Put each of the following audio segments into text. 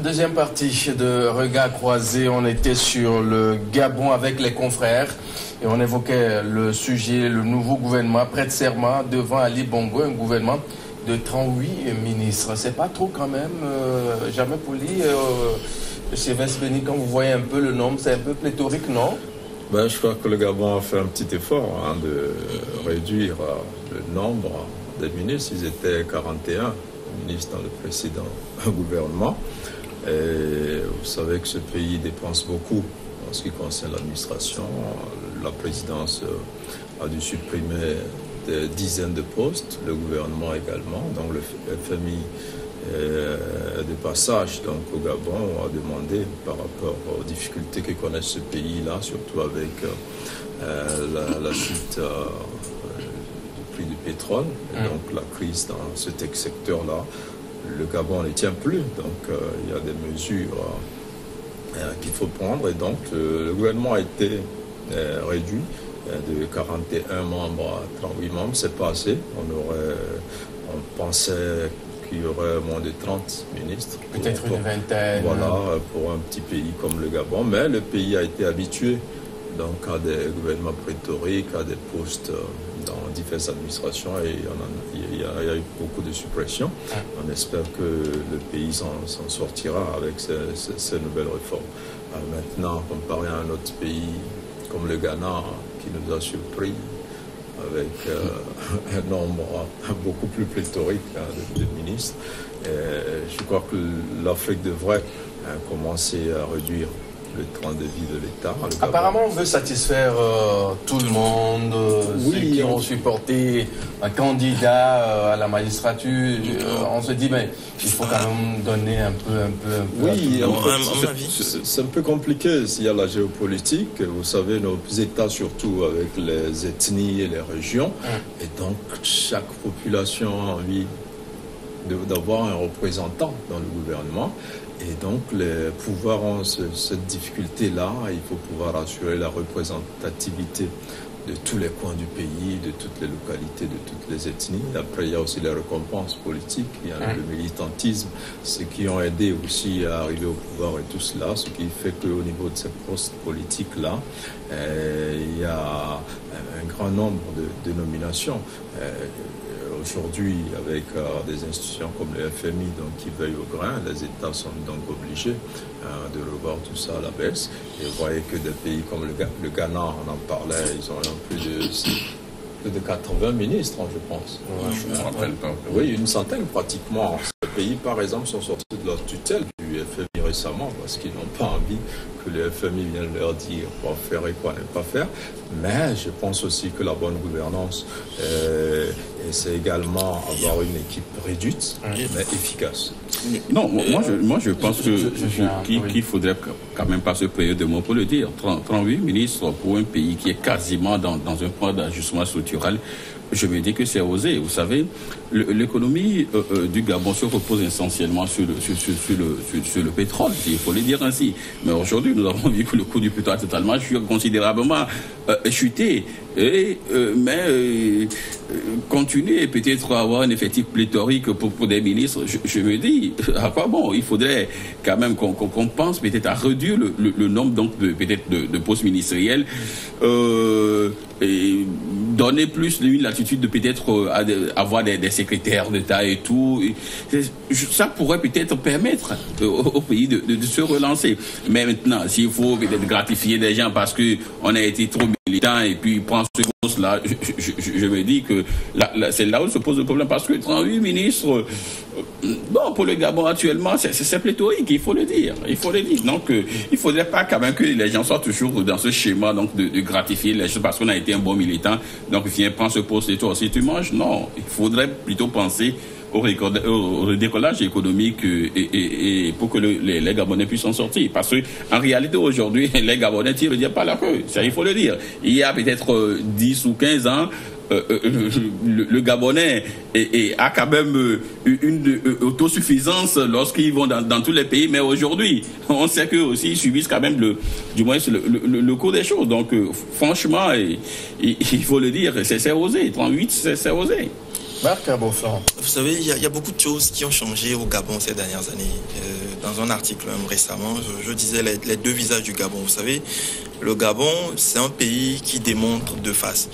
Deuxième partie de Regard croisé, on était sur le Gabon avec les confrères et on évoquait le sujet, le nouveau gouvernement prête serment devant Ali Bongo, un gouvernement de 38 ministres. C'est pas trop quand même, jamais poli. Sylvestre Béni, quand vous voyez un peu le nombre, c'est un peu pléthorique, non? Je crois que le Gabon a fait un petit effort de réduire le nombre des ministres. Ils étaient 41 ministres dans le précédent gouvernement. Et vous savez que ce pays dépense beaucoup en ce qui concerne l'administration. La présidence a dû supprimer des dizaines de postes, le gouvernement également. Donc le FMI de passage donc, au Gabon a demandé par rapport aux difficultés que connaît ce pays-là, surtout avec la chute du prix du pétrole, et donc la crise dans ce secteur-là. Le Gabon ne tient plus, donc il y a des mesures qu'il faut prendre, et donc le gouvernement a été réduit de 41 membres à 38 membres, c'est pas assez. On pensait qu'il y aurait moins de 30 ministres. Peut-être une vingtaine. Voilà, pour un petit pays comme le Gabon, mais le pays a été habitué donc à des gouvernements prétoriques, à des postes dans diverses administrations, et il y a eu beaucoup de suppressions. On espère que le pays s'en sortira avec ces nouvelles réformes. Maintenant, comparé à un autre pays comme le Ghana, qui nous a surpris avec un nombre beaucoup plus pléthorique de ministres, je crois que l'Afrique devrait commencer à réduire le train de vie de l'État. Apparemment, on veut satisfaire tout le monde, ceux qui ont supporté un candidat à la magistrature. On se dit, mais il faut quand même donner un peu. Oui, c'est un peu compliqué s'il y a la géopolitique. Vous savez, nos États, surtout avec les ethnies et les régions, et donc chaque population a envie d'avoir un représentant dans le gouvernement. Et donc, les pouvoirs ont cette difficulté-là. Il faut pouvoir assurer la représentativité de tous les coins du pays, de toutes les localités, de toutes les ethnies. Après, il y a aussi les récompenses politiques, il y a le militantisme, ceux qui ont aidé aussi à arriver au pouvoir et tout cela, ce qui fait qu'au niveau de ces postes politiques-là, il y a un grand nombre de nominations. Aujourd'hui, avec des institutions comme le FMI donc, qui veillent au grain, les États sont donc obligés de revoir tout ça à la baisse. Et vous voyez que des pays comme le Ghana, on en parlait, ils ont plus de 80 ministres, je pense. Je ne me rappelle pas. Oui, une centaine pratiquement. Ces pays, par exemple, sont sortis de leur tutelle du FMI récemment parce qu'ils n'ont pas envie que le FMI vienne leur dire quoi faire et quoi ne pas faire. Mais je pense aussi que la bonne gouvernance, c'est également avoir une équipe réduite, mais efficace. Non, moi je pense qu'il faudrait quand même pas se payer de mots pour le dire. 38 ministres pour un pays qui est quasiment dans un point d'ajustement structurel, je me dis que c'est osé. Vous savez, l'économie du Gabon se repose essentiellement sur le pétrole, il faut le dire ainsi. Mais aujourd'hui, nous avons vu que le coût du pétrole a totalement considérablement chuté. Mais continuer peut-être à avoir un effectif pléthorique pour des ministres, je me dis, à quoi bon? Il faudrait quand même qu'on pense peut-être à réduire le nombre donc de postes ministériels, et donner plus une latitude de peut-être avoir des secrétaires d'État et tout. Ça pourrait peut-être permettre au pays de se relancer. Mais maintenant, s'il faut peut-être gratifier des gens parce qu'on a été trop militant et puis prendre ce poste-là, je me dis que c'est là où se pose le problème, parce que 38 ministres, pour le Gabon actuellement, c'est pléthorique, il faut le dire. Donc, il faudrait pas quand même que les gens soient toujours dans ce schéma donc de gratifier les choses parce qu'on a été un bon militant, donc viens prendre ce poste et toi aussi tu manges. Non, il faudrait plutôt penser au décollage économique et pour que les Gabonais puissent en sortir. Parce que en réalité, aujourd'hui, les Gabonais tirent le diable par la queue. Ça, il faut le dire. Il y a peut-être 10 ou 15 ans, le Gabonais a quand même une autosuffisance lorsqu'ils vont dans tous les pays, mais aujourd'hui, on sait qu'eux aussi ils subissent quand même du moins le cours des choses. Donc, franchement, il faut le dire, c'est osé. 38, c'est osé. Marc Aboflan. Vous savez, il y a beaucoup de choses qui ont changé au Gabon ces dernières années. dans un article même récemment, je disais les deux visages du Gabon. Vous savez, le Gabon, c'est un pays qui démontre deux faces.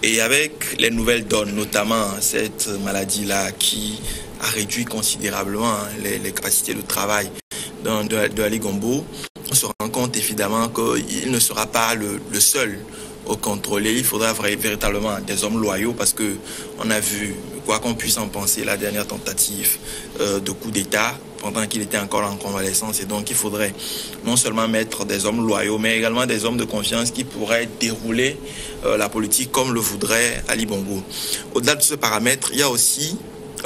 Et avec les nouvelles donnes, notamment cette maladie-là qui a réduit considérablement les capacités de travail de Ali Bongo, on se rend compte évidemment qu'il ne sera pas le seul au contrôler. Il faudra véritablement des hommes loyaux parce que on a vu, quoi qu'on puisse en penser, la dernière tentative de coup d'État pendant qu'il était encore en convalescence. Et donc il faudrait non seulement mettre des hommes loyaux, mais également des hommes de confiance qui pourraient dérouler la politique comme le voudrait Ali Bongo. Au-delà de ce paramètre, il y a aussi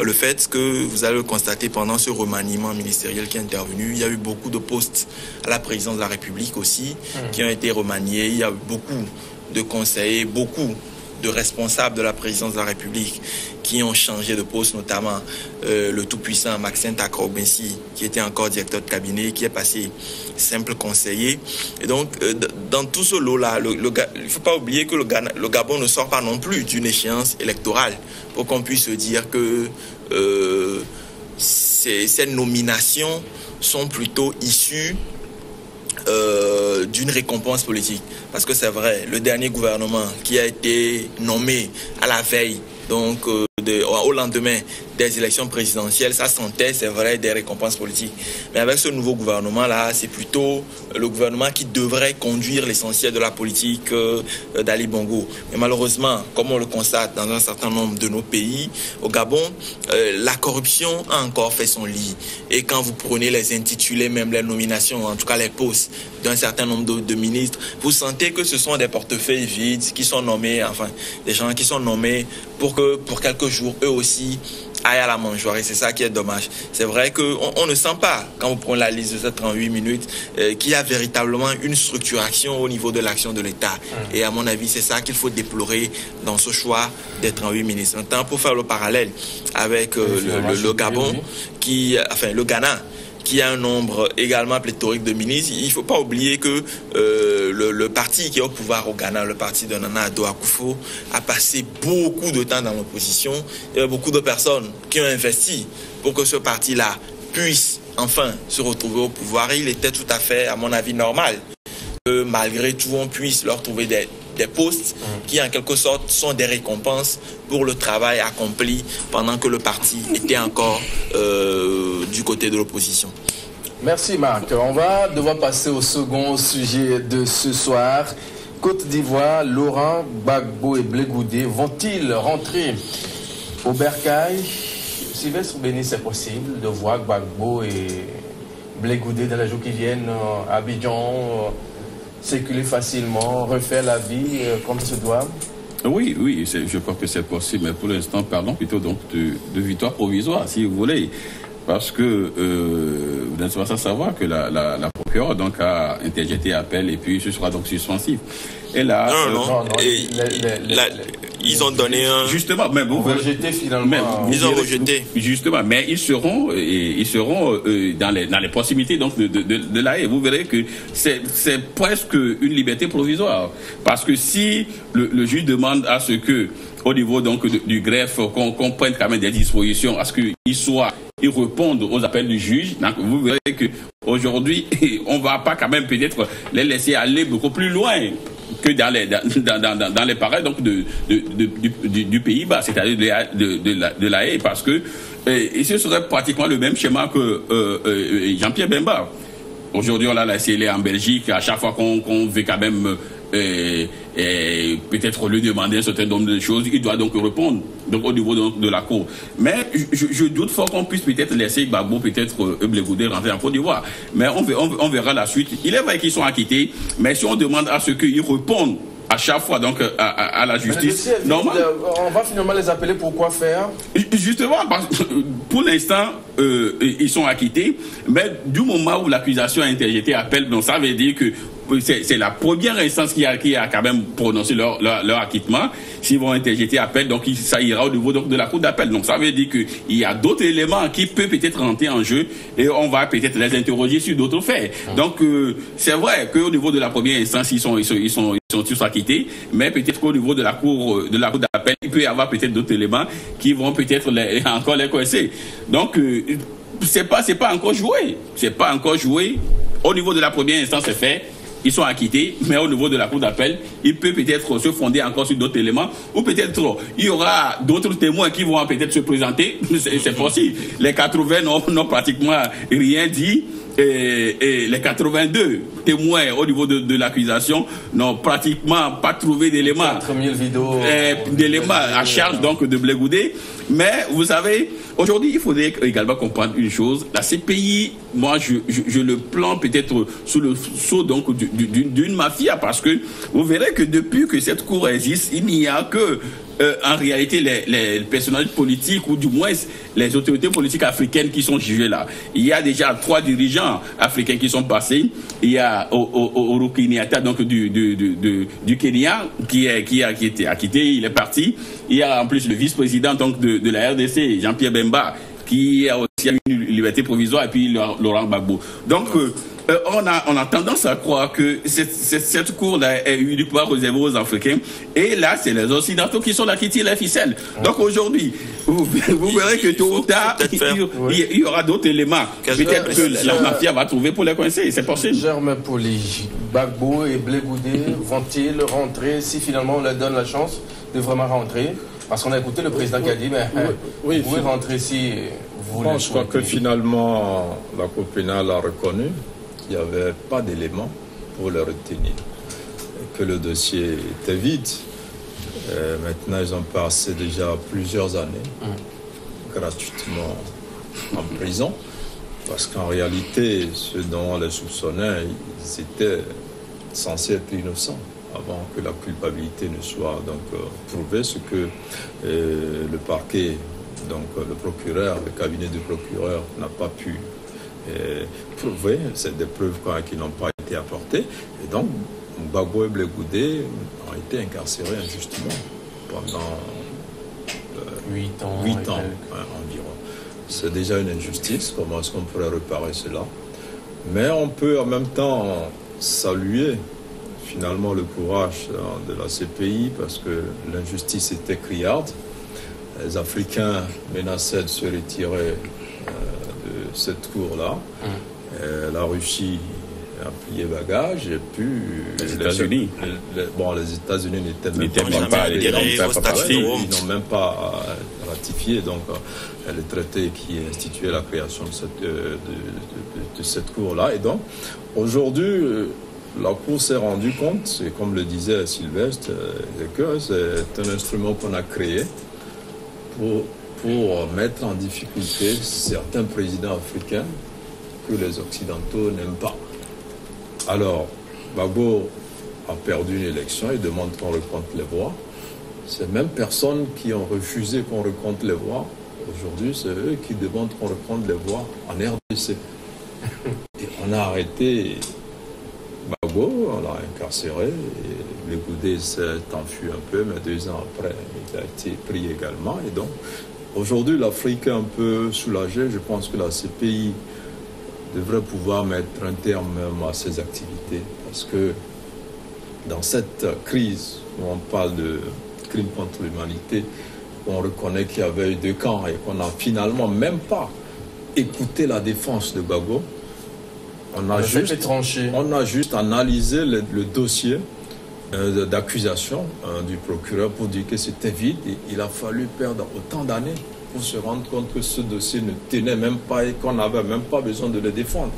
le fait que vous allez le constater pendant ce remaniement ministériel qui est intervenu, il y a eu beaucoup de postes à la présidence de la République aussi qui ont été remaniés. Il y a eu beaucoup de conseillers, beaucoup de responsables de la présidence de la République qui ont changé de poste, notamment le tout-puissant Maxime Takrobinsi, qui était encore directeur de cabinet, qui est passé simple conseiller. Et donc, dans tout ce lot-là, il ne faut pas oublier que le Gabon ne sort pas non plus d'une échéance électorale pour qu'on puisse se dire que ces nominations sont plutôt issues d'une récompense politique. Parce que c'est vrai, le dernier gouvernement qui a été nommé à la veille, donc au lendemain des élections présidentielles, ça sentait, c'est vrai, des récompenses politiques. Mais avec ce nouveau gouvernement-là, c'est plutôt le gouvernement qui devrait conduire l'essentiel de la politique d'Ali Bongo. Mais malheureusement, comme on le constate dans un certain nombre de nos pays, au Gabon, la corruption a encore fait son lit. Et quand vous prenez les intitulés, même les nominations, en tout cas les postes d'un certain nombre de ministres, vous sentez que ce sont des portefeuilles vides qui sont nommés, enfin, des gens qui sont nommés pour quelques jours, eux aussi, aillent à la mangeoire. Et c'est ça qui est dommage. C'est vrai qu'on ne sent pas, quand vous prenez la liste de ces 38 minutes, qu'il y a véritablement une structuration au niveau de l'action de l'État. Et à mon avis, c'est ça qu'il faut déplorer dans ce choix des 38 ministres. Maintenant, pour faire le parallèle avec le Gabon, le Ghana, qui a un nombre également pléthorique de ministres, il ne faut pas oublier que le parti qui est au pouvoir au Ghana, le parti de Nana Addo Akufo, a passé beaucoup de temps dans l'opposition. Il y a beaucoup de personnes qui ont investi pour que ce parti-là puisse enfin se retrouver au pouvoir. Et il était tout à fait, à mon avis, normal que malgré tout, on puisse leur trouver des postes qui, en quelque sorte, sont des récompenses pour le travail accompli pendant que le parti était encore du côté de l'opposition. Merci Marc. On va devoir passer au second sujet de ce soir. Côte d'Ivoire, Laurent Gbagbo et Blé Goudé vont-ils rentrer au bercail? Sylvestre Béni, c'est possible de voir Gbagbo et Blé Goudé dans les jours qui viennent à Abidjan circuler facilement, refaire la vie comme se doit? Oui, je crois que c'est possible, mais pour l'instant, parlons plutôt donc de victoire provisoire, si vous voulez. Parce que vous n'êtes pas sans savoir que la procureure donc, a interjeté appel et puis ce sera donc suspensif. Et là, ils ont donné un... Justement, mais vous rejeté finalement. Ils ont rejeté. Justement, mais ils seront dans les proximités donc de la haie. Vous verrez que c'est presque une liberté provisoire. Parce que si le juge demande à ce que, au niveau donc du greffe, qu'on prenne quand même des dispositions, à ce qu'ils répondent aux appels du juge, donc vous verrez que aujourd'hui, on va pas quand même peut-être les laisser aller beaucoup plus loin que dans les pareils donc du Pays-Bas, c'est-à-dire de la haie, parce que ce serait pratiquement le même schéma que Jean-Pierre Bemba. Aujourd'hui, on l'a laissé aller en Belgique, à chaque fois qu'on veut quand même peut-être lui demander un certain nombre de choses, il doit donc répondre donc, au niveau de la cour. Mais je doute fort qu'on puisse peut-être laisser Gbagbo, peut-être Blé Goudé rentrer en Côte d'Ivoire. Mais on verra la suite. Il est vrai qu'ils sont acquittés, mais si on demande à ce qu'ils répondent à chaque fois donc à la justice, on va finalement les appeler pour quoi faire? Justement, pour l'instant, ils sont acquittés, mais du moment où l'accusation a interjeté appel, donc ça veut dire que c'est la première instance qui a quand même prononcé leur acquittement. S'ils vont interjeter appel, donc ça ira au niveau donc, de la cour d'appel. Donc ça veut dire qu'il y a d'autres éléments qui peuvent peut-être rentrer en jeu et on va peut-être les interroger sur d'autres faits. Donc c'est vrai qu'au niveau de la première instance, ils sont tous acquittés, mais peut-être qu'au niveau de la cour d'appel, il peut y avoir peut-être d'autres éléments qui vont peut-être encore les coincer. Donc c'est pas encore joué. C'est pas encore joué. Au niveau de la première instance, c'est fait. Ils sont acquittés, mais au niveau de la cour d'appel, il peut peut-être se fonder encore sur d'autres éléments, ou peut-être il y aura d'autres témoins qui vont peut-être se présenter. C'est possible. Les 80 n'ont pratiquement rien dit. Et les 82 témoins au niveau de l'accusation n'ont pratiquement pas trouvé d'éléments. 4000 vidéos. D'éléments à charge donc de Blé Goudé. Mais vous savez, aujourd'hui, il faudrait également comprendre une chose. La CPI, moi, je le plante peut-être sous le sceau donc d'une mafia, parce que vous verrez que depuis que cette cour existe, il n'y a que en réalité les personnages politiques, ou du moins les autorités politiques africaines qui sont jugées là. Il y a déjà 3 dirigeants africains qui sont passés. Il y a Uhuru Kenyatta donc du Kenya qui a été acquitté, il est parti. Il y a en plus le vice-président donc de la RDC, Jean-Pierre Bemba, qui a aussi une liberté provisoire, et puis Laurent Gbagbo. Donc on a tendance à croire que cette cour-là est uniquement réservée aux Africains, et là c'est les Occidentaux qui sont là qui tirent les ficelles. Donc aujourd'hui, vous verrez que tôt ou tard il y aura d'autres éléments. Peut-être que la mafia va trouver pour les coincer, c'est possible. Germain Poli, Gbagbo et Blé Goudé vont-ils rentrer si finalement on leur donne la chance de vraiment rentrer? Parce qu'on a écouté le président qui a dit, vous pouvez rentrer si vous le souhaitez. Je crois que finalement la Cour pénale a reconnu qu'il n'y avait pas d'éléments pour le retenir, que le dossier était vide. Maintenant, ils ont passé déjà plusieurs années gratuitement en prison, parce qu'en réalité, ceux dont on les soupçonnait, ils étaient censés être innocents avant que la culpabilité ne soit donc prouvée, ce que le parquet, donc le procureur, le cabinet du procureur n'a pas pu prouver. C'est des preuves qui n'ont pas été apportées. Et donc, Gbagbo et Blé Goudé ont été incarcérés injustement pendant 8 ans environ. C'est déjà une injustice. Comment est-ce qu'on pourrait réparer cela? Mais on peut en même temps saluer finalement le courage de la CPI, parce que l'injustice était criarde. Les Africains menaçaient de se retirer de cette cour-là. La Russie a plié bagage, et puis les États-Unis. Les États-Unis n'étaient ils n'ont même pas ratifié donc le traité qui instituait la création de cette cour-là. Et donc aujourd'hui, la Cour s'est rendue compte, et comme le disait Sylvestre, que c'est un instrument qu'on a créé pour mettre en difficulté certains présidents africains que les Occidentaux n'aiment pas. Alors, Gbagbo a perdu une élection, il demande qu'on recompte les voix. Ces mêmes personnes qui ont refusé qu'on recompte les voix, aujourd'hui, c'est eux qui demandent qu'on recompte les voix en RDC. Et on a arrêté Gbagbo, on l'a incarcéré, et Blé Goudé s'est enfui un peu, mais 2 ans après, il a été pris également. Et donc, aujourd'hui, l'Afrique est un peu soulagée. Je pense que la CPI devrait pouvoir mettre un terme même à ses activités, parce que dans cette crise où on parle de crimes contre l'humanité, on reconnaît qu'il y avait eu 2 camps et qu'on n'a finalement même pas écouté la défense de Gbagbo. On a juste analysé le dossier d'accusation du procureur pour dire que c'était vide, et il a fallu perdre autant d'années pour se rendre compte que ce dossier ne tenait même pas et qu'on n'avait même pas besoin de le défendre.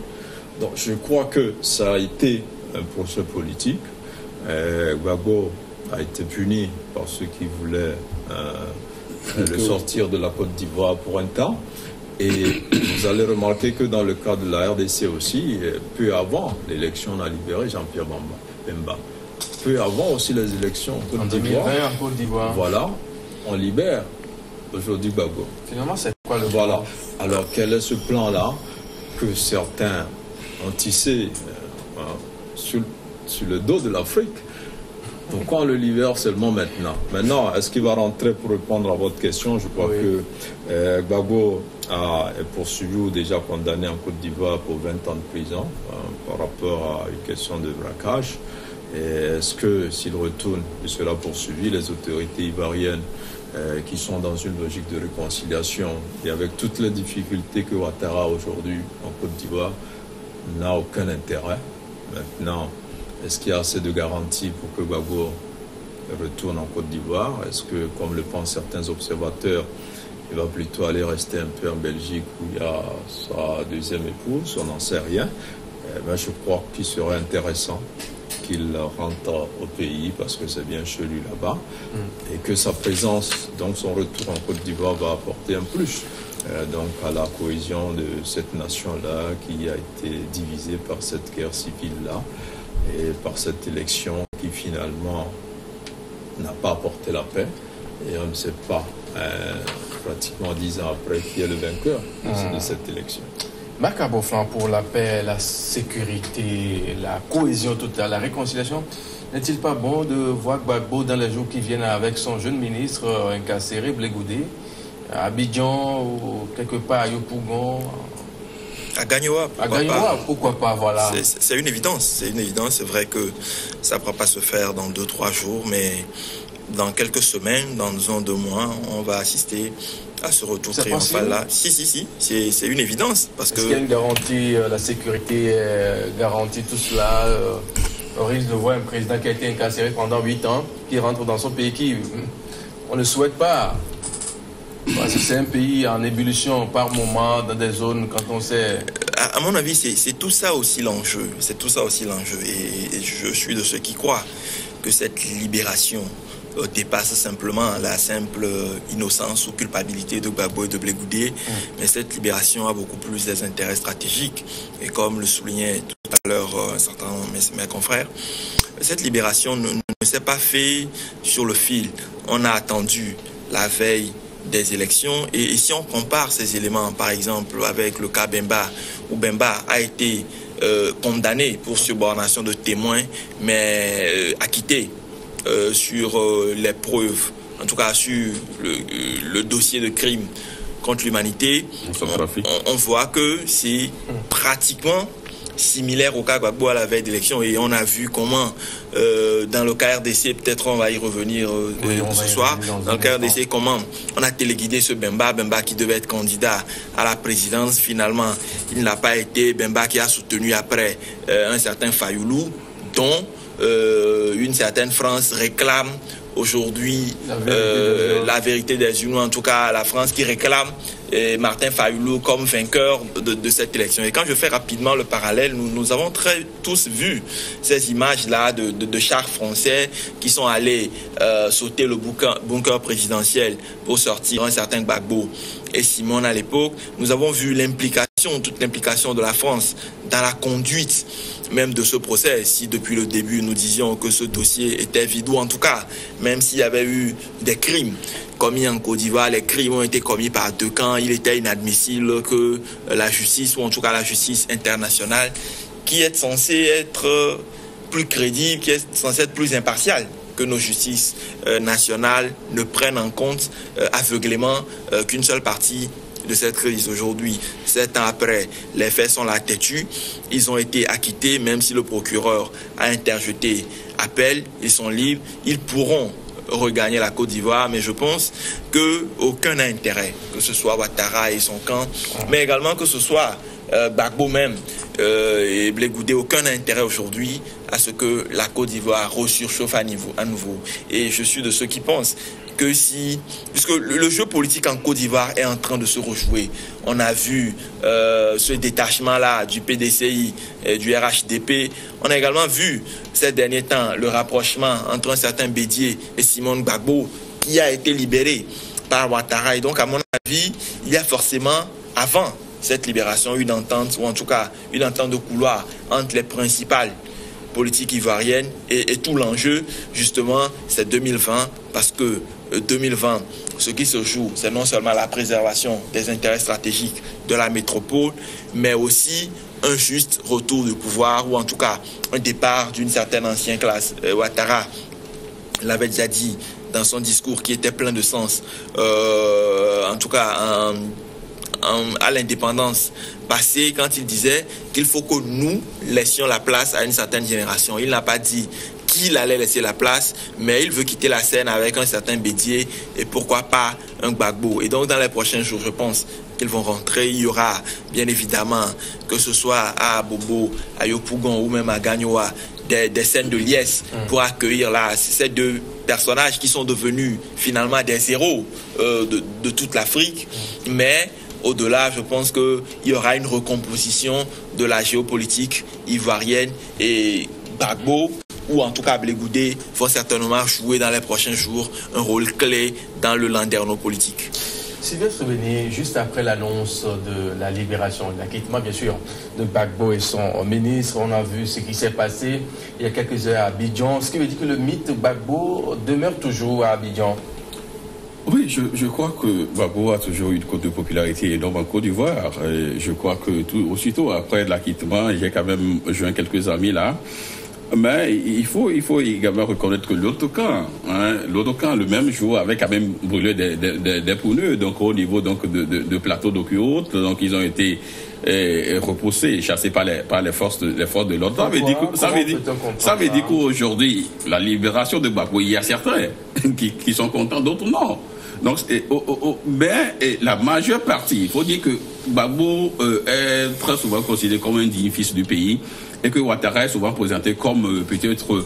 Donc je crois que ça a été un procès politique. Gbagbo a été puni par ceux qui voulaient le sortir de la Côte d'Ivoire pour un temps. Et vous allez remarquer que dans le cas de la RDC aussi, peu avant l'élection, on a libéré Jean-Pierre Bemba. Peu avant aussi les élections en Côte d'Ivoire. Voilà, on libère aujourd'hui Gbagbo. Finalement, c'est quoi le Voilà. Alors, quel est ce plan-là que certains ont tissé sur le dos de l'Afrique? Pourquoi on le libère seulement maintenant? Maintenant, est-ce qu'il va rentrer, pour répondre à votre question? Je crois que Gbagbo est poursuivi ou déjà condamné en Côte d'Ivoire pour 20 ans de prison par rapport à une question de braquage. Et est-ce que s'il retourne, il sera poursuivi, les autorités ivoiriennes qui sont dans une logique de réconciliation et avec toutes les difficultés que Ouattara aujourd'hui en Côte d'Ivoire n'a aucun intérêt. Maintenant, est-ce qu'il y a assez de garanties pour que Gbagbo retourne en Côte d'Ivoire? Est-ce que, comme le pensent certains observateurs, il va plutôt aller rester un peu en Belgique où il y a sa deuxième épouse? On n'en sait rien. Mais je crois qu'il serait intéressant qu'il rentre au pays parce que c'est bien chez lui là-bas et que sa présence, donc son retour en Côte d'Ivoire va apporter un plus donc à la cohésion de cette nation-là qui a été divisée par cette guerre civile-là et par cette élection qui finalement n'a pas apporté la paix et on ne sait pas pratiquement 10 ans après qui est le vainqueur de cette élection. Marc Aboflan, pour la paix, la sécurité, la cohésion totale, la réconciliation, n'est-il pas bon de voir Gbagbo dans les jours qui viennent avec son jeune ministre incarcéré, Blé Goudé, à Abidjan ou quelque part à Yopougon? À Gagnoa, pourquoi pas, voilà. C'est une évidence, c'est vrai que ça ne pourra pas se faire dans 2-3 jours, mais dans quelques semaines, dans 1 ou 2 mois, on va assister à ce retour triomphal là. Si, c'est une évidence. Parce que... Est-ce qu'il y a une garantie, la sécurité garantit tout cela? On risque de voir un président qui a été incarcéré pendant 8 ans, qui rentre dans son pays qui... On ne souhaite pas. Parce que c'est un pays en ébullition par moment, dans des zones, quand on sait... À mon avis, c'est tout ça aussi l'enjeu. C'est tout ça aussi l'enjeu. Et je suis de ceux qui croient que cette libération dépasse simplement la simple innocence ou culpabilité de Gbagbo et de Blé Goudé. Mais cette libération a beaucoup plus des intérêts stratégiques. Et comme le soulignait tout à l'heure certains de mes confrères, cette libération ne s'est pas faite sur le fil. On a attendu la veille des élections. Et si on compare ces éléments, par exemple, avec le cas Bemba, où Bemba a été condamné pour subornation de témoins, mais acquitté sur les preuves, en tout cas sur le dossier de crime contre l'humanité, on voit que c'est pratiquement similaire au cas Gbagbo à la veille d'élection. Et on a vu comment, dans le cas RDC, peut-être on va y revenir ce soir, dans le cas RDC, comment on a téléguidé ce Bemba qui devait être candidat à la présidence. Finalement, il n'a pas été. Bemba qui a soutenu après un certain Fayoulou, dont une certaine France réclame aujourd'hui la vérité des urnes, en tout cas la France qui réclame Martin Fayoulou comme vainqueur de cette élection. Et quand je fais rapidement le parallèle, nous avons tous vu ces images-là de chars français qui sont allés sauter le bunker présidentiel pour sortir un certain Gbagbo et Simone à l'époque. Nous avons vu toute l'implication de la France dans la conduite même de ce procès. Si depuis le début nous disions que ce dossier était vide, ou en tout cas, même s'il y avait eu des crimes commis en Côte d'Ivoire, les crimes ont été commis par 2 camps, il était inadmissible que la justice, ou en tout cas la justice internationale, qui est censée être plus crédible, qui est censée être plus impartiale que nos justices nationales, ne prennent en compte aveuglément qu'une seule partie de cette crise. Aujourd'hui, 7 ans après, les faits sont là têtus. Ils ont été acquittés, même si le procureur a interjeté appel. Ils sont libres. Ils pourront regagner la Côte d'Ivoire, mais je pense qu'aucun n'a intérêt, que ce soit Ouattara et son camp, mais également que ce soit Gbagbo même et Blé Goudé, aucun n'a intérêt aujourd'hui à ce que la Côte d'Ivoire ressurchauffe à nouveau. Et je suis de ceux qui pensent que puisque le jeu politique en Côte d'Ivoire est en train de se rejouer, on a vu ce détachement-là du PDCI et du RHDP, on a également vu ces derniers temps le rapprochement entre un certain Bédié et Simone Gbagbo qui a été libéré par Ouattara. Et donc, à mon avis, il y a forcément, avant cette libération, une entente, ou en tout cas une entente de couloir entre les principales politiques ivoiriennes et tout l'enjeu, justement, c'est 2020, parce que 2020, ce qui se joue, c'est non seulement la préservation des intérêts stratégiques de la métropole, mais aussi un juste retour de pouvoir, ou en tout cas un départ d'une certaine ancienne classe. Ouattara l'avait déjà dit dans son discours qui était plein de sens, en tout cas à l'indépendance passée quand il disait qu'il faut que nous laissions la place à une certaine génération. Il n'a pas dit qu'il allait laisser la place, mais il veut quitter la scène avec un certain Bédié et pourquoi pas un Gbagbo. Et donc dans les prochains jours, je pense qu'ils vont rentrer. Il y aura bien évidemment, que ce soit à Bobo, à Yopougon ou même à Gagnoa, des scènes de liesse pour accueillir là ces deux personnages qui sont devenus finalement des héros de toute l'Afrique. Mais au-delà, je pense qu'il y aura une recomposition de la géopolitique ivoirienne et Gbagbo, ou en tout cas Blé Goudé, vont certainement jouer dans les prochains jours un rôle clé dans le landerneau politique. Sylvain Souvenir, juste après l'annonce de la libération, l'acquittement bien sûr de Gbagbo et son ministre, on a vu ce qui s'est passé il y a quelques heures à Abidjan, ce qui veut dire que le mythe Gbagbo demeure toujours à Abidjan. Oui, je crois que Gbagbo a toujours eu une cote de popularité énorme en Côte d'Ivoire. Je crois que aussitôt après l'acquittement, j'ai quand même joint quelques amis là. Mais il faut également reconnaître que l'autre camp, le même jour, avait quand même brûlé des pneus, donc au niveau donc de plateau d'Okuote, donc ils ont été repoussés, chassés par les forces de l'ordre. Ça veut dire qu'aujourd'hui, la libération de Gbagbo, il y a certains qui sont contents, d'autres non. Donc, mais la majeure partie, il faut dire que Gbagbo est très souvent considéré comme un digne fils du pays et que Ouattara est souvent présenté comme peut-être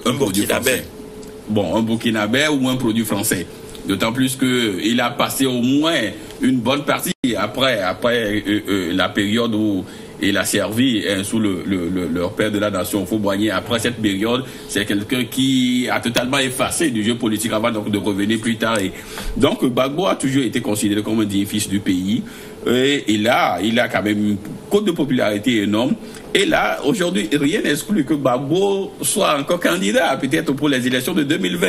un produit français. Bon, un Burkinabé ou un produit français. D'autant plus qu'il a passé au moins une bonne partie après la période où il a servi sous leur père de la nation, Fauboigné. Après cette période, c'est quelqu'un qui a totalement effacé du jeu politique avant donc de revenir plus tard. Et donc Gbagbo a toujours été considéré comme un digne fils du pays. Et il a quand même une cote de popularité énorme. Et là, aujourd'hui, rien n'exclut que Gbagbo soit encore candidat, peut-être pour les élections de 2020.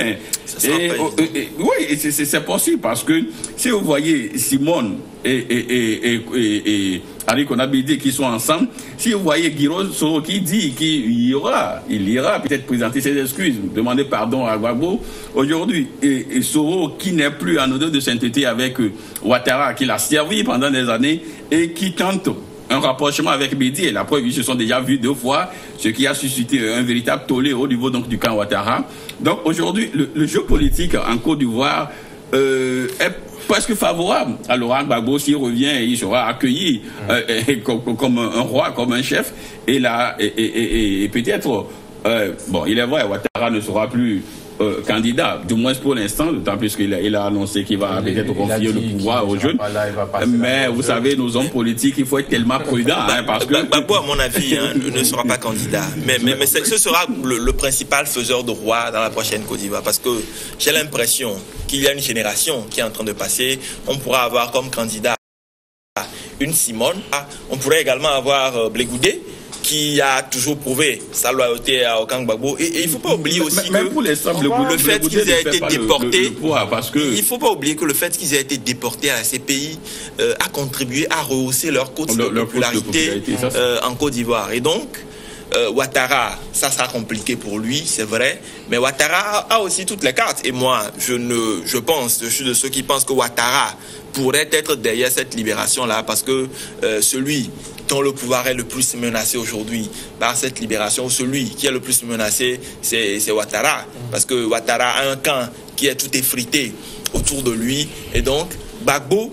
Oui, c'est possible, parce que si vous voyez Simone et Henri Konabidi qui sont ensemble, si vous voyez Guiraud Soro qui dit qu'il ira peut-être présenter ses excuses, demander pardon à Gbagbo, aujourd'hui, et Soro qui n'est plus en odeur de sainteté avec Ouattara, qui l'a servi pendant des années et qui tente un rapprochement avec Bédi, et la preuve, ils se sont déjà vus 2 fois, ce qui a suscité un véritable tollé au niveau donc du camp Ouattara. Donc aujourd'hui, le jeu politique en Côte d'Ivoire est presque favorable à Laurent Gbagbo. S'il revient, il sera accueilli comme un roi, comme un chef. Et là, et peut-être, bon, il est vrai, Ouattara ne sera plus candidat, du moins pour l'instant, d'autant plus qu'il a annoncé qu'il va peut-être confier le pouvoir aux jeunes. Mais vous savez, nos hommes politiques, il faut être tellement prudent, parce que Gbagbo, à mon avis, ne sera pas candidat. Mais ce sera le principal faiseur de roi dans la prochaine Côte d'Ivoire, parce que j'ai l'impression qu'il y a une génération qui est en train de passer. On pourra avoir comme candidat une Simone. On pourrait également avoir Blé Goudé, qui a toujours prouvé sa loyauté à Okang Gbagbo. Et il ne faut pas oublier aussi que le fait qu'ils aient été déportés, il ne faut pas oublier que le fait qu'ils aient été déportés à la CPI a contribué à rehausser leur cote de popularité en Côte d'Ivoire. Et donc, Ouattara, ça sera compliqué pour lui, c'est vrai, mais Ouattara a aussi toutes les cartes. Et moi, je suis de ceux qui pensent que Ouattara pourrait être derrière cette libération-là, parce que celui dont le pouvoir est le plus menacé aujourd'hui par cette libération, ou celui qui est le plus menacé, c'est Ouattara, parce que Ouattara a un camp qui est tout effrité autour de lui, et donc Gbagbo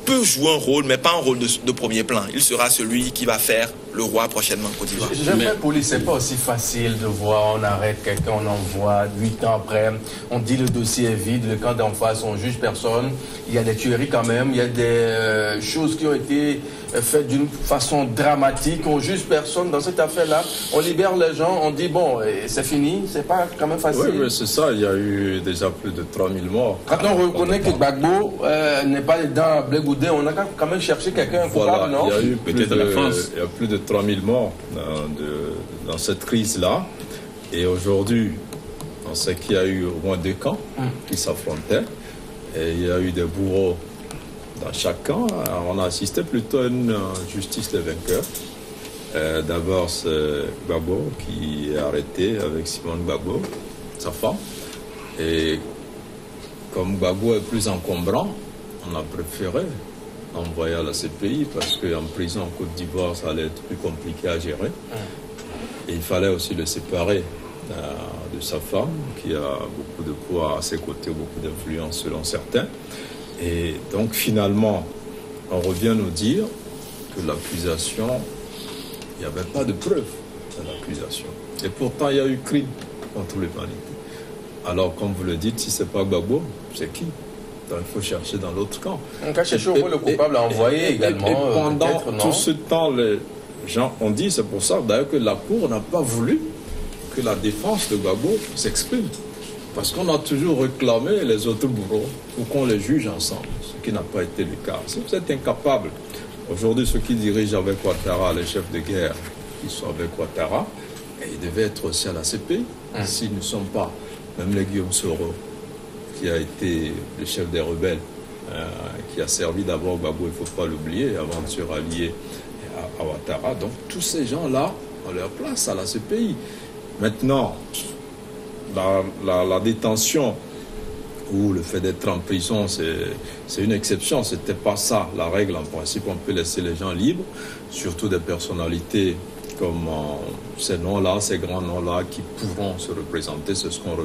peut jouer un rôle, mais pas un rôle de premier plan. Il sera celui qui va faire le roi prochainement en Côte d'Ivoire. J'aimerais pour lui, c'est pas aussi facile de voir, on arrête quelqu'un, on envoie 8 ans après, on dit le dossier est vide, le camp d'en face, on juge personne. Il y a des tueries quand même, il y a des choses qui ont été faites d'une façon dramatique, on juge personne dans cette affaire-là, on libère les gens, on dit bon, c'est fini, c'est pas quand même facile. Oui, mais c'est ça, il y a eu déjà plus de 3000 morts. Quand on reconnaît que Gbagbo n'est pas dans Blé Goudé, on a quand même cherché quelqu'un coupable, non? Il y a eu peut-être la France. Il y a plus de 3000 morts dans cette crise-là. Et aujourd'hui, on sait qu'il y a eu au moins 2 camps qui s'affrontaient. Et il y a eu des bourreaux dans chaque camp. Alors, on a assisté plutôt à une justice des vainqueurs. D'abord, c'est Gbagbo qui est arrêté avec Simone Gbagbo, sa femme. Et comme Gbagbo est plus encombrant, on a préféré envoyé à la CPI parce qu'en prison en Côte d'Ivoire, ça allait être plus compliqué à gérer. Et il fallait aussi le séparer de sa femme, qui a beaucoup de poids à ses côtés, beaucoup d'influence selon certains. Et donc finalement, on revient nous dire que l'accusation, il n'y avait pas de preuve de l'accusation. Et pourtant, il y a eu crime contre l'humanité. Alors, comme vous le dites, si ce n'est pas Gbagbo, c'est qui? Donc, il faut chercher dans l'autre camp. Donc, le coupable a envoyé également. Et pendant tout ce temps, les gens ont dit, c'est pour ça d'ailleurs que la Cour n'a pas voulu que la défense de Gbagbo s'exprime. Parce qu'on a toujours réclamé les autres bourreaux pour qu'on les juge ensemble, ce qui n'a pas été le cas. Si vous êtes incapable, aujourd'hui, ceux qui dirigent avec Ouattara, les chefs de guerre, qui sont avec Ouattara, ils devaient être aussi à la CPI. S'ils ne sont pas, même les Guillaume Soro, qui a été le chef des rebelles, qui a servi d'abord Gbagbo, il ne faut pas l'oublier, avant de se rallier à Ouattara. Donc tous ces gens-là ont leur place à la CPI. Maintenant, la détention ou le fait d'être en prison, c'est une exception. Ce n'était pas ça la règle. En principe, on peut laisser les gens libres, surtout des personnalités comme ces noms-là, ces grands noms-là qui pourront se représenter. C'est ce qu'on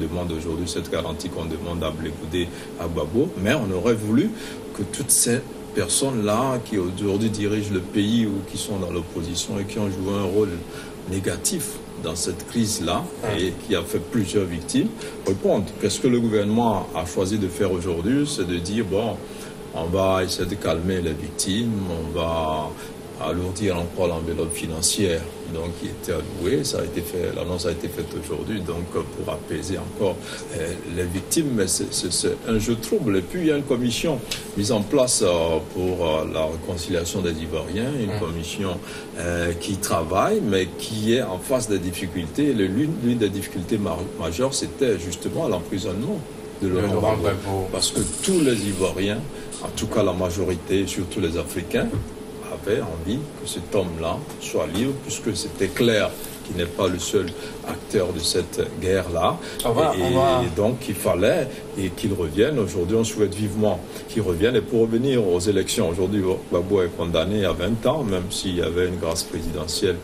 demande aujourd'hui, cette garantie qu'on demande à Blé-Goudé, à Gbagbo. Mais on aurait voulu que toutes ces personnes-là qui aujourd'hui dirigent le pays ou qui sont dans l'opposition et qui ont joué un rôle négatif dans cette crise-là et qui a fait plusieurs victimes, répondent. Qu'est-ce que le gouvernement a choisi de faire aujourd'hui? C'est de dire, bon, on va essayer de calmer les victimes, on va alourdir encore l'enveloppe financière donc qui était allouée. Ça a été fait, l'annonce a été faite aujourd'hui donc pour apaiser encore les victimes, mais c'est un jeu trouble. Et puis il y a une commission mise en place pour la réconciliation des Ivoiriens, une commission qui travaille mais qui est en face des difficultés. L'une des difficultés majeures, c'était justement l'emprisonnement de Laurent Gbagbo, parce que tous les Ivoiriens, en tout cas la majorité, surtout les Africains, avait envie que cet homme-là soit libre, puisque c'était clair qu'il n'est pas le seul acteur de cette guerre-là. Et donc, il fallait qu'il revienne. Aujourd'hui, on souhaite vivement qu'il revienne. Et pour revenir aux élections, aujourd'hui, Gbagbo est condamné à 20 ans, même s'il y avait une grâce présidentielle.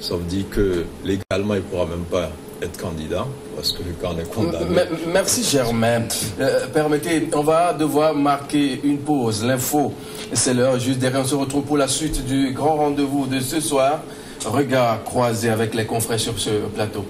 Ça veut dire que légalement, il ne pourra même pas être candidat, parce que le camp est condamné. Merci Germain. Permettez, on va devoir marquer une pause. L'info, c'est l'heure. Juste derrière, on se retrouve pour la suite du grand rendez-vous de ce soir. Regard croisé avec les confrères sur ce plateau.